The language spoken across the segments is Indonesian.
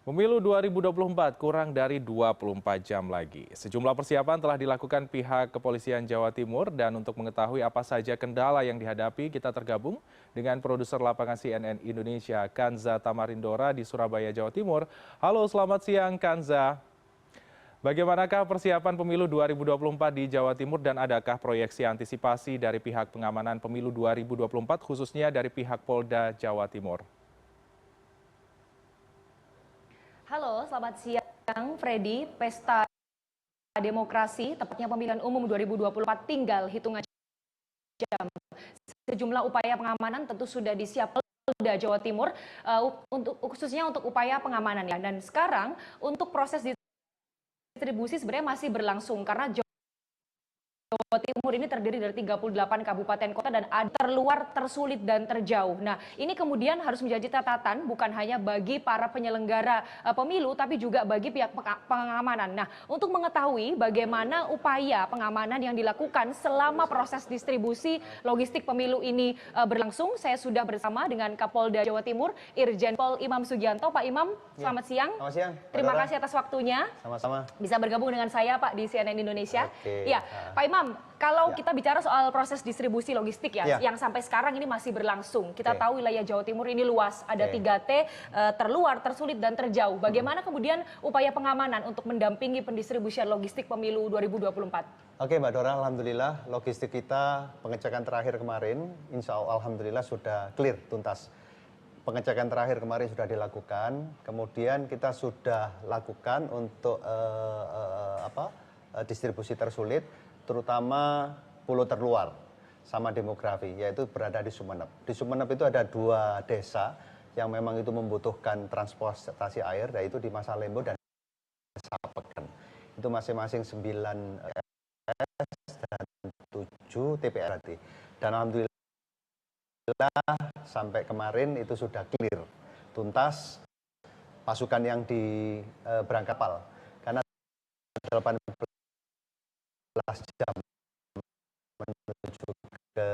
Pemilu 2024 kurang dari 24 jam lagi. Sejumlah persiapan telah dilakukan pihak Kepolisian Jawa Timur dan untuk mengetahui apa saja kendala yang dihadapi, kita tergabung dengan produser lapangan CNN Indonesia, Kanza Tamarindora di Surabaya, Jawa Timur. Halo, selamat siang Kanza. Bagaimanakah persiapan pemilu 2024 di Jawa Timur dan adakah proyeksi antisipasi dari pihak pengamanan pemilu 2024 khususnya dari pihak Polda Jawa Timur? Halo, selamat siang Freddy. Pesta demokrasi, tepatnya pemilihan umum 2024 tinggal hitungan jam. Sejumlah upaya pengamanan tentu sudah disiapkan Polda Jawa Timur khususnya untuk upaya pengamanan ya. Dan sekarang untuk proses distribusi sebenarnya masih berlangsung karena Jawa Timur ini terdiri dari 38 kabupaten kota dan ada terluar, tersulit, dan terjauh. Nah, ini kemudian harus menjadi catatan bukan hanya bagi para penyelenggara pemilu, tapi juga bagi pihak pengamanan. Nah, untuk mengetahui bagaimana upaya pengamanan yang dilakukan selama proses distribusi logistik pemilu ini berlangsung, saya sudah bersama dengan Kapolda Jawa Timur, Irjen Pol Imam Sugianto. Pak Imam, selamat siang. Selamat siang. Terima kasih atas waktunya. Sama-sama. Bisa bergabung dengan saya, Pak, di CNN Indonesia. Oke. Ya, Pak Imam, kalau kita bicara soal proses distribusi logistik ya, yang sampai sekarang ini masih berlangsung. Kita tahu wilayah Jawa Timur ini luas, ada 3T, terluar, tersulit, dan terjauh. Bagaimana kemudian upaya pengamanan untuk mendampingi pendistribusian logistik pemilu 2024? Oke Mbak Dora, Alhamdulillah logistik kita pengecekan terakhir kemarin, insya Allah Alhamdulillah sudah clear, tuntas. Pengecekan terakhir kemarin sudah dilakukan, kemudian kita sudah lakukan untuk distribusi tersulit, terutama pulau terluar sama demografi, yaitu berada di Sumeneb. Di Sumeneb itu ada 2 desa yang memang itu membutuhkan transportasi air, yaitu di Masalembo dan Sapeken. Itu masing-masing 9 S dan 7 TPR. Dan alhamdulillah sampai kemarin itu sudah clear, tuntas pasukan yang berangkat kapal. Karena 18 jam menuju ke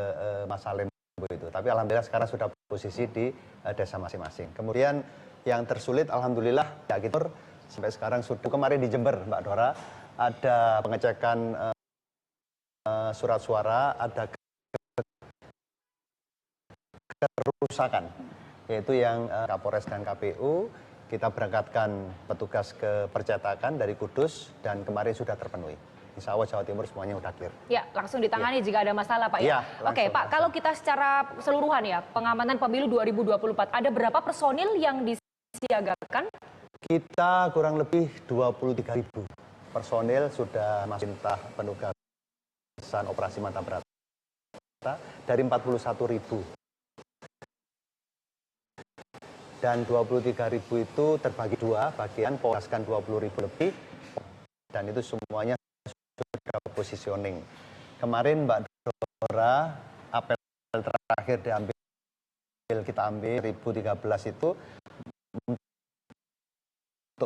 Masalembo itu. Tapi alhamdulillah sekarang sudah posisi di desa masing-masing. Kemudian yang tersulit alhamdulillah ya gitu sampai sekarang sudah kemarin di Jember Mbak Dora ada pengecekan surat suara, ada kerusakan yaitu yang Kapolres dan KPU kita berangkatkan petugas ke percetakan dari Kudus dan kemarin sudah terpenuhi. Insya Allah Jawa Timur semuanya udah clear. Ya, langsung ditangani jika ada masalah Pak ya. Oke Pak, kalau kita secara keseluruhan ya, pengamanan pemilu 2024, ada berapa personil yang disiagakan? Kita kurang lebih 23.000 personil sudah masuk perintah penugasan operasi mata berata dari 41.000. Dan 23.000 itu terbagi 2, bagian polskan 20.000 lebih, dan itu semuanya sudah positioning. Kemarin Mbak Dora, apel terakhir kita ambil 1013 itu untuk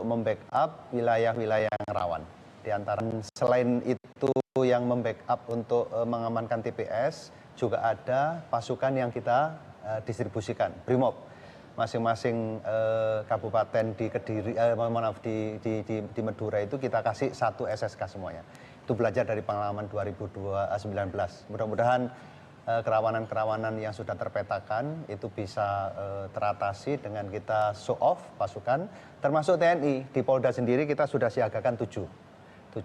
membackup wilayah-wilayah yang rawan. Di antara selain itu yang membackup untuk mengamankan TPS, juga ada pasukan yang kita distribusikan, Brimob. Masing-masing kabupaten di Kediri, di Madura itu kita kasih 1 SSK semuanya. Itu belajar dari pengalaman 2019. Mudah-mudahan kerawanan-kerawanan yang sudah terpetakan itu bisa teratasi dengan kita show off pasukan, termasuk TNI. Di Polda sendiri kita sudah siagakan 7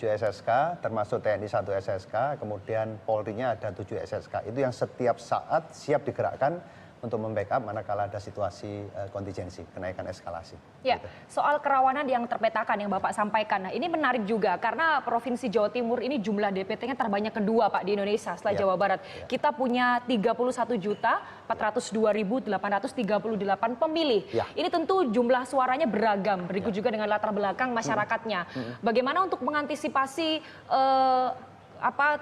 SSK, termasuk TNI 1 SSK, kemudian Polri-nya ada 7 SSK. Itu yang setiap saat siap digerakkan untuk membackup manakala ada situasi kontingensi, kenaikan eskalasi. Ya, gitu. Soal kerawanan yang terpetakan yang Bapak sampaikan, nah ini menarik juga karena Provinsi Jawa Timur ini jumlah DPT-nya terbanyak kedua Pak di Indonesia setelah Jawa Barat. Kita punya 31.402.838 pemilih. Ini tentu jumlah suaranya beragam, berikut juga dengan latar belakang masyarakatnya. Bagaimana untuk mengantisipasi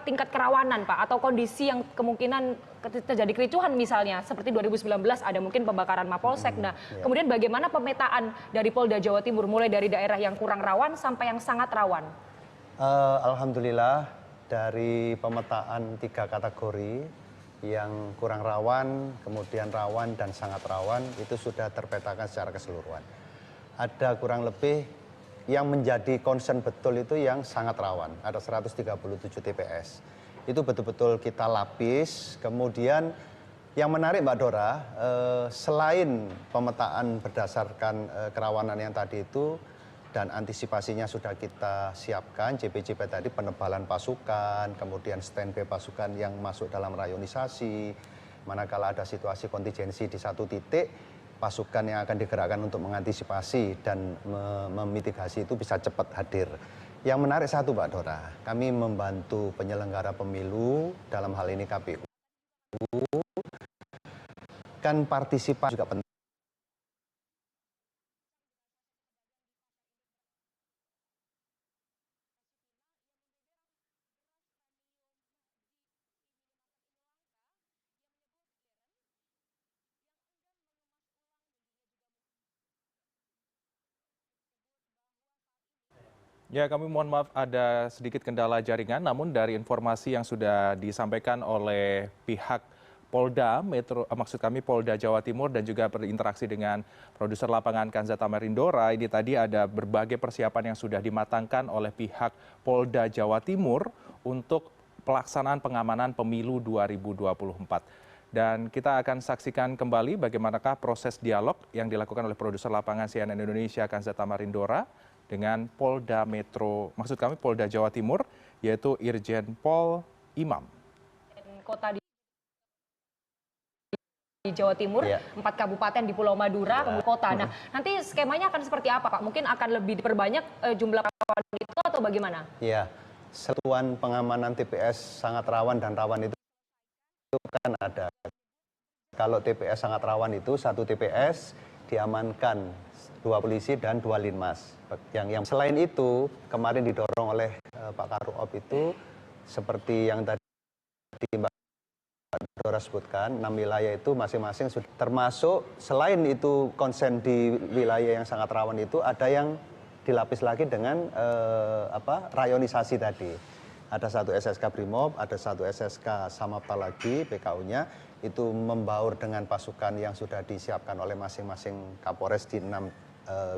tingkat kerawanan Pak atau kondisi yang kemungkinan terjadi kericuhan misalnya seperti 2019 ada mungkin pembakaran Mapolsek. Nah, kemudian bagaimana pemetaan dari Polda Jawa Timur mulai dari daerah yang kurang rawan sampai yang sangat rawan? Alhamdulillah dari pemetaan 3 kategori yang kurang rawan, kemudian rawan dan sangat rawan itu sudah terpetakan secara keseluruhan. ada kurang lebih yang menjadi concern betul itu yang sangat rawan. Ada 137 TPS. Itu betul-betul kita lapis. Kemudian yang menarik Mbak Dora, selain pemetaan berdasarkan kerawanan yang tadi itu, dan antisipasinya sudah kita siapkan, JP-JP tadi penebalan pasukan, kemudian standby pasukan yang masuk dalam rayonisasi, manakala ada situasi kontingensi di satu titik, pasukan yang akan digerakkan untuk mengantisipasi dan memitigasi itu bisa cepat hadir. Yang menarik satu Mbak Dora, kami membantu penyelenggara pemilu, dalam hal ini KPU, kan partisipasi juga penting. Ya, kami mohon maaf ada sedikit kendala jaringan, namun dari informasi yang sudah disampaikan oleh pihak Polda Metro, maksud kami Polda Jawa Timur dan juga berinteraksi dengan produser lapangan Kanza Tamarindora, ini tadi ada berbagai persiapan yang sudah dimatangkan oleh pihak Polda Jawa Timur untuk pelaksanaan pengamanan pemilu 2024. Dan kita akan saksikan kembali bagaimanakah proses dialog yang dilakukan oleh produser lapangan CNN Indonesia Kanza Tamarindora dengan Polda Metro, maksud kami Polda Jawa Timur, yaitu Irjen Pol Imam. Kota di Jawa Timur, 4 kabupaten di Pulau Madura, kemudian kota. Nah, nanti skemanya akan seperti apa, Pak? Mungkin akan lebih diperbanyak jumlah kawan itu atau bagaimana? Iya, satuan pengamanan TPS sangat rawan dan rawan itu kan ada. Kalau TPS sangat rawan itu, satu TPS diamankan 2 polisi dan 2 linmas. Yang selain itu, kemarin didorong oleh Pak Karuop itu, seperti yang tadi Mbak Dora sebutkan, 6 wilayah itu masing-masing sudah termasuk, selain itu konsen di wilayah yang sangat rawan itu, ada yang dilapis lagi dengan rayonisasi tadi. Ada satu SSK Brimob, ada satu SSK Samapta lagi, PKU-nya, itu membaur dengan pasukan yang sudah disiapkan oleh masing-masing Kapolres di 6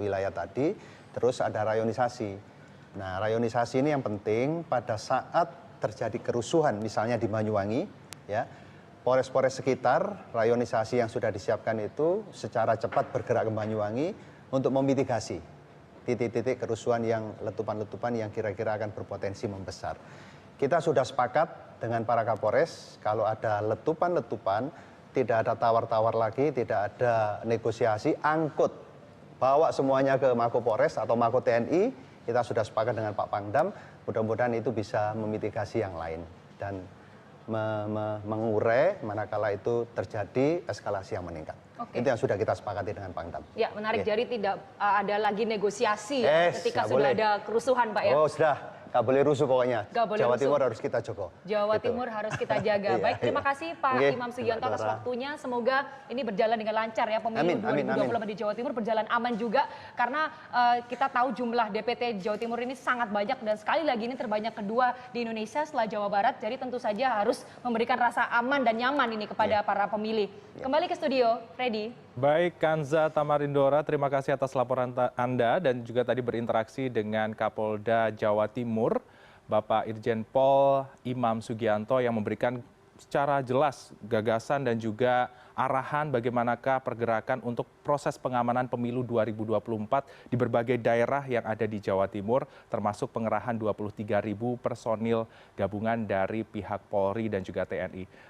wilayah tadi, terus ada rayonisasi. Nah, rayonisasi ini yang penting pada saat terjadi kerusuhan, misalnya di Banyuwangi, ya, Polres-Polres sekitar, rayonisasi yang sudah disiapkan itu secara cepat bergerak ke Banyuwangi untuk memitigasi titik-titik kerusuhan yang letupan-letupan yang kira-kira akan berpotensi membesar. Kita sudah sepakat dengan para Kapolres, kalau ada letupan-letupan, tidak ada tawar-tawar lagi, tidak ada negosiasi, angkut, bawa semuanya ke Mako Polres atau Mako TNI, kita sudah sepakat dengan Pak Pangdam, mudah-mudahan itu bisa memitigasi yang lain dan mengurai manakala itu terjadi eskalasi yang meningkat. Itu yang sudah kita sepakati dengan Pangdam. Ya, menarik. Jadi tidak ada lagi negosiasi ketika sudah ada kerusuhan, Pak ya? Oh, sudah. Nggak boleh rusuh pokoknya. Jawa Timur harus kita jaga. Jawa Timur harus kita jaga. Baik, terima kasih Pak Imam Sugianto atas waktunya. Semoga ini berjalan dengan lancar ya, pemilu 2024 di Jawa Timur berjalan aman juga. Karena kita tahu jumlah DPT Jawa Timur ini sangat banyak dan sekali lagi ini terbanyak kedua di Indonesia setelah Jawa Barat. Jadi tentu saja harus memberikan rasa aman dan nyaman ini kepada para pemilih. Kembali ke studio, Freddy. Baik, Kanza Tamarindora, terima kasih atas laporan Anda dan juga tadi berinteraksi dengan Kapolda Jawa Timur, Bapak Irjen Pol Imam Sugianto yang memberikan secara jelas gagasan dan juga arahan bagaimanakah pergerakan untuk proses pengamanan pemilu 2024 di berbagai daerah yang ada di Jawa Timur, termasuk pengerahan 23.000 personil gabungan dari pihak Polri dan juga TNI.